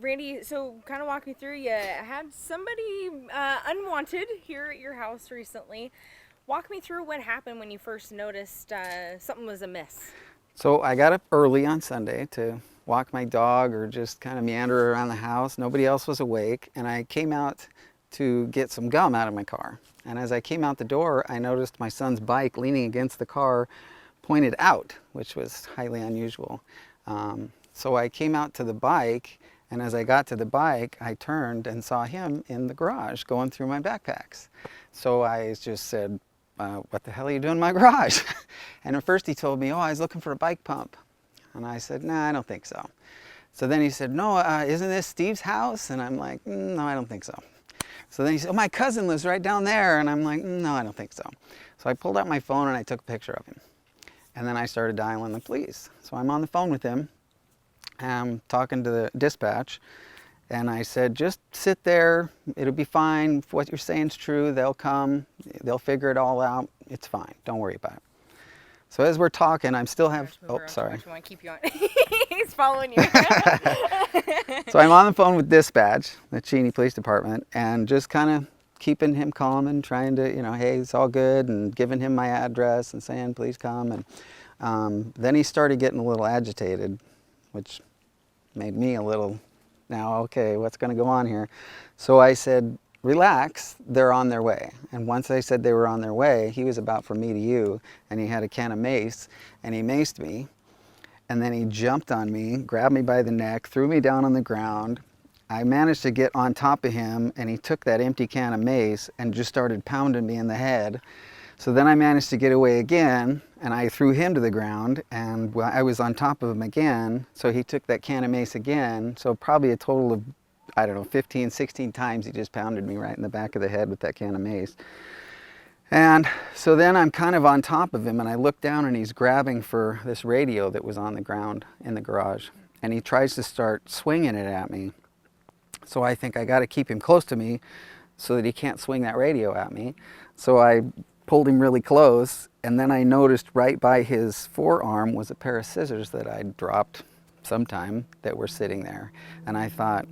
Randy, so kind of walk me through. You had somebody unwanted here at your house recently. Walk me through what happened when you first noticed something was amiss. So I got up early on Sunday to walk my dog or just kind of meander around the house. Nobody else was awake, and I came out to get some gum out of my car. And as I came out the door, I noticed my son's bike leaning against the car pointed out, which was highly unusual. So I came out to the bike, and as I got to the bike, I turned and saw him in the garage going through my backpacks. So I just said, what the hell are you doing in my garage? And at first he told me, oh, I was looking for a bike pump. And I said, nah, I don't think so. So then he said, no, isn't this Steve's house? And I'm like, no, I don't think so. So then he said, oh, my cousin lives right down there. And I'm like, no, I don't think so. So I pulled out my phone and I took a picture of him. And then I started dialing the police. So I'm on the phone with him. I'm talking to the dispatch. And I said, just sit there. It'll be fine. If what you're saying is true, they'll come. They'll figure it all out. It's fine. Don't worry about it. So as we're talking, I'm still have. Oh, sorry. I want to keep you on. He's following you. So I'm on the phone with dispatch, the Cheney Police Department, and just kind of keeping him calm and trying to, hey, it's all good, and giving him my address and saying, please come. And then he started getting a little agitated, which made me a little. Now, okay, what's going to go on here? So I said, relax, they're on their way. And once I said they were on their way, he was about from me to you, and he had a can of mace, and he maced me. And then he jumped on me, grabbed me by the neck, threw me down on the ground. I managed to get on top of him, and he took that empty can of mace and just started pounding me in the head. So then I managed to get away again, and I threw him to the ground, and I was on top of him again, so he took that can of mace again. So probably a total of, I don't know, 15, 16 times he just pounded me right in the back of the head with that can of mace. And so then I'm kind of on top of him, and I look down, and he's grabbing for this radio that was on the ground in the garage, and he tries to start swinging it at me. So I think I got to keep him close to me so that he can't swing that radio at me. So I pulled him really close, and then I noticed right by his forearm was a pair of scissors that I'd dropped sometime that were sitting there. And I thought,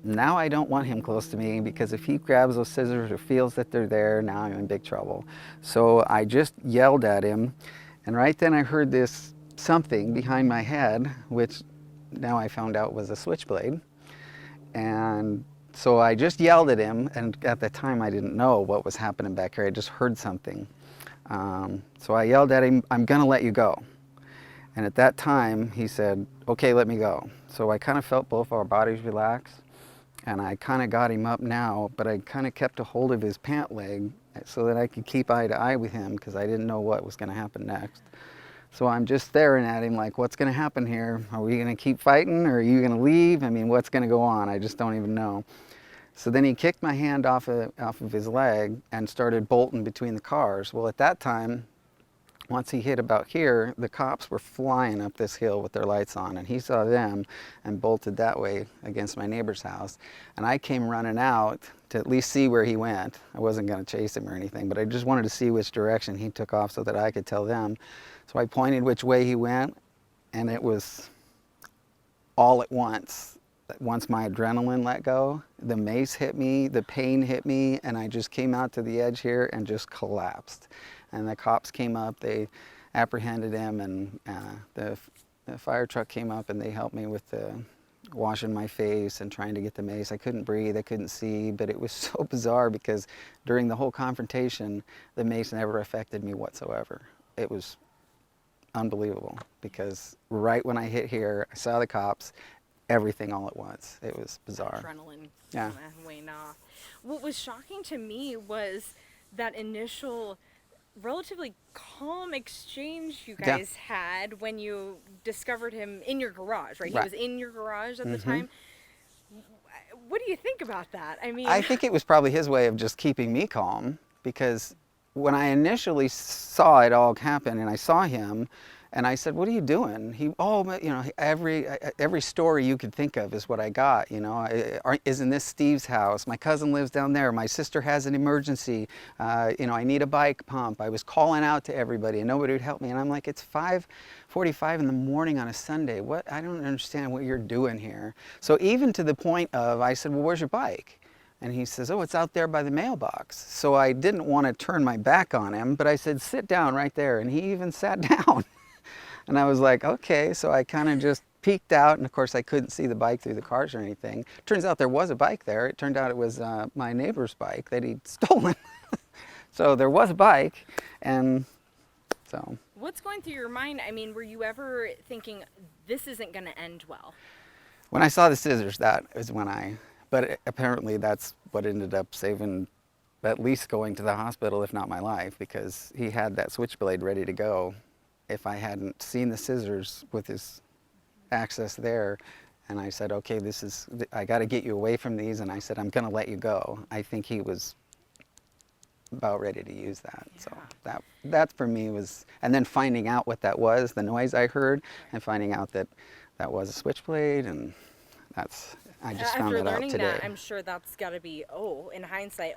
now I don't want him close to me, because if he grabs those scissors or feels that they're there, now I'm in big trouble. So I just yelled at him, and right then I heard this something behind my head, which now I found out was a switchblade. And so I just yelled at him, and at the time I didn't know what was happening back here. I just heard something. So I yelled at him, I'm gonna let you go. And at that time he said, okay, let me go. So I kind of felt both our bodies relax, and I kind of got him up now, but I kind of kept a hold of his pant leg so that I could keep eye to eye with him, because I didn't know what was gonna happen next. So I'm just staring at him like, what's going to happen here? Are we going to keep fighting, or are you going to leave? I mean, what's going to go on? I just don't even know. So then he kicked my hand off of his leg and started bolting between the cars. Well, at that time, once he hit about here, the cops were flying up this hill with their lights on, and he saw them and bolted that way against my neighbor's house. And I came running out to at least see where he went. I wasn't going to chase him or anything, but I just wanted to see which direction he took off so that I could tell them. So I pointed which way he went, and it was all at once. Once my adrenaline let go, the mace hit me, the pain hit me, and I just came out to the edge here and just collapsed. And the cops came up, they apprehended him, and the fire truck came up, and they helped me with the washing my face and trying to get the mace. I couldn't breathe, I couldn't see, but it was so bizarre because during the whole confrontation, the mace never affected me whatsoever. It was unbelievable, because right when I hit here, I saw the cops, everything all at once. It was bizarre. Adrenaline. Yeah. Weighing off. What was shocking to me was that initial relatively calm exchange you guys had when you discovered him in your garage, right? He was in your garage at the time. What do you think about that? I mean, I think it was probably his way of just keeping me calm, because when I initially saw it all happen and I saw him, And I said, what are you doing? He, oh, you know, every story you could think of is what I got, you know. Isn't this Steve's house? My cousin lives down there. My sister has an emergency. You know, I need a bike pump. I was calling out to everybody and nobody would help me. And I'm like, it's 5:45 in the morning on a Sunday. What? I don't understand what you're doing here. So even to the point of, I said, well, where's your bike? And he says, oh, it's out there by the mailbox. So I didn't want to turn my back on him, but I said, sit down right there. And he even sat down. And I was like, okay. So I kind of just peeked out. And of course, I couldn't see the bike through the cars or anything. Turns out there was a bike there. It turned out it was my neighbor's bike that he'd stolen. So there was a bike. And so. What's going through your mind? I mean, were you ever thinking, this isn't going to end well? When I saw the scissors, that was when but apparently that's what ended up saving, at least going to the hospital, if not my life, because he had that switchblade ready to go. If I hadn't seen the scissors with his access there, and I said, okay, I got to get you away from these, and I said, I'm going to let you go. I think he was about ready to use that. Yeah. So that for me was, and then finding out what that was, the noise I heard, and finding out that that was a switchblade, and I just found that out today. After learning that, I'm sure that's got to be, in hindsight,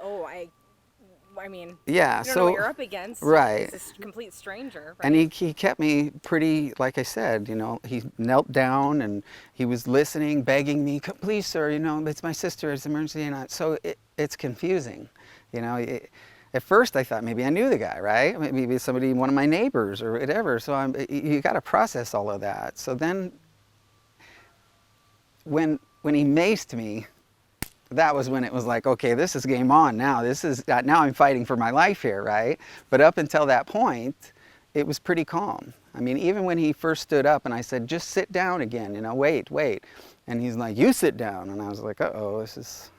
I mean, yeah, you don't know what you're up against. Right. It's a complete stranger. Right? And he kept me pretty, like I said, you know, he knelt down and he was listening, begging me, please, sir, you know, it's my sister, it's an emergency. And so it's confusing, you know. At first I thought maybe I knew the guy, right? Maybe somebody, one of my neighbors or whatever. So you got to process all of that. So then when he maced me, that was when it was like, okay, this is game on now. Now I'm fighting for my life here, right? But up until that point, it was pretty calm. I mean, even when he first stood up and I said, just sit down again, you know, wait. And he's like, you sit down. And I was like, uh-oh, this is...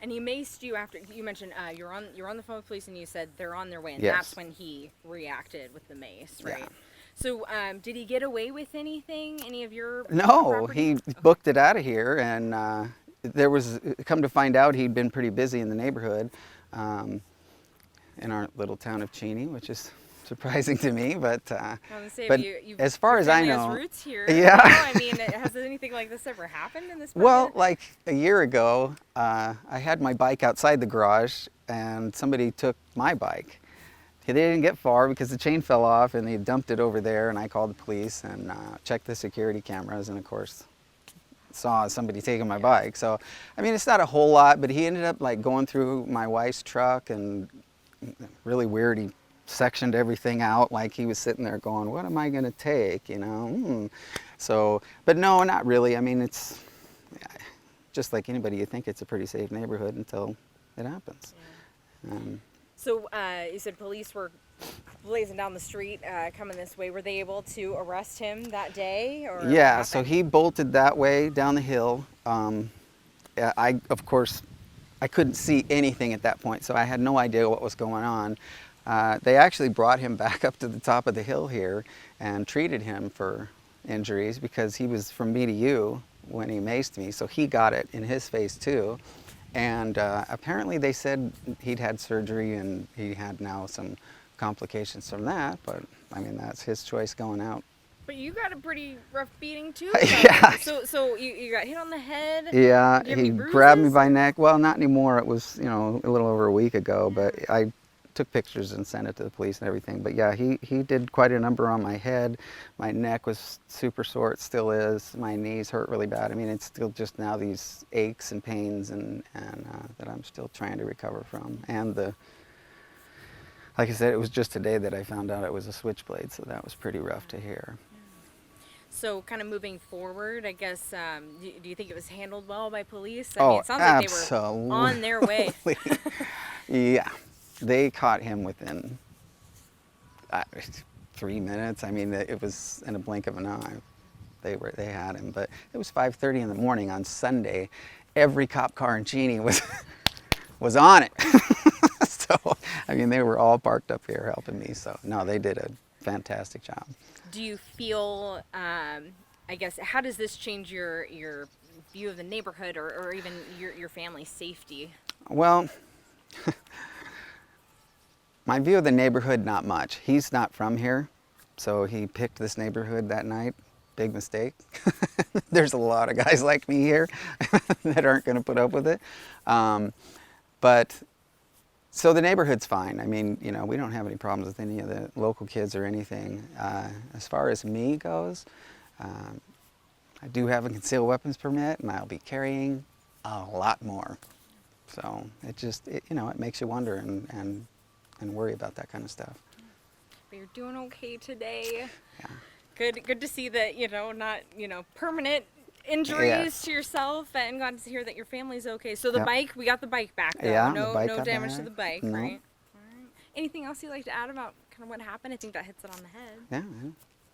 And he maced you after, you mentioned you're on the phone with police and you said they're on their way. And yes. That's when he reacted with the mace, right? Yeah. So did he get away with anything, any of your No, property? He booked it out of here, and there was, come to find out, he'd been pretty busy in the neighborhood in our little town of Cheney, which is surprising to me, but as far as I know, roots here. Yeah. I mean, has anything like this ever happened in this? Well, like a year ago, I had my bike outside the garage, and somebody took my bike. They didn't get far because the chain fell off, and they dumped it over there, and I called the police and checked the security cameras, and of course saw somebody taking my bike. So, I mean, it's not a whole lot, but he ended up like going through my wife's truck, and really weird, he sectioned everything out like he was sitting there going, what am I going to take, you know? So, but no, not really. I mean, it's just like anybody, you think it's a pretty safe neighborhood until it happens. Yeah. So you said police were blazing down the street, coming this way. Were they able to arrest him that day? Or yeah, so he bolted that way down the hill. Of course, I couldn't see anything at that point, so I had no idea what was going on. They actually brought him back up to the top of the hill here and treated him for injuries because he was from me to you when he maced me, so he got it in his face too. And apparently they said he'd had surgery and he had now some complications from that, but I mean, that's his choice going out. But you got a pretty rough beating too. Yeah. So you got hit on the head? Yeah, he grabbed me by neck. Well, not anymore. It was, you know, a little over a week ago, but I took pictures and sent it to the police and everything. But yeah, he did quite a number on my head. My neck was super sore. It still is. My knees hurt really bad. I mean, it's still just now these aches and pains and that I'm still trying to recover from. And like I said, it was just today that I found out it was a switchblade, so that was pretty rough to hear. So kind of moving forward, I guess, do you think it was handled well by police? I mean, it sounds like they were on their way. Yeah. They caught him within 3 minutes. I mean, it was in a blink of an eye. They had him, but it was 5:30 in the morning on Sunday. Every cop car in Cheney was on it. So, I mean, they were all parked up here helping me. So, no, they did a fantastic job. Do you feel, I guess, how does this change your view of the neighborhood or even your family's safety? Well, my view of the neighborhood, not much. He's not from here, So he picked this neighborhood that night. Big mistake. There's a lot of guys like me here that aren't going to put up with it. But so the neighborhood's fine. I mean, you know, we don't have any problems with any of the local kids or anything. As far as me goes, I do have a concealed weapons permit, and I'll be carrying a lot more. So it just, you know, it makes you wonder and worry about that kind of stuff. But you're doing okay today. Yeah. Good to see that, you know, not, you know, permanent injuries to yourself, and glad to hear that your family's okay. So the bike, we got the bike back though. Yeah, no the bike no got damage back. to the bike, No. right? All right. Anything else you'd like to add about kind of what happened? I think that hits it on the head. Yeah.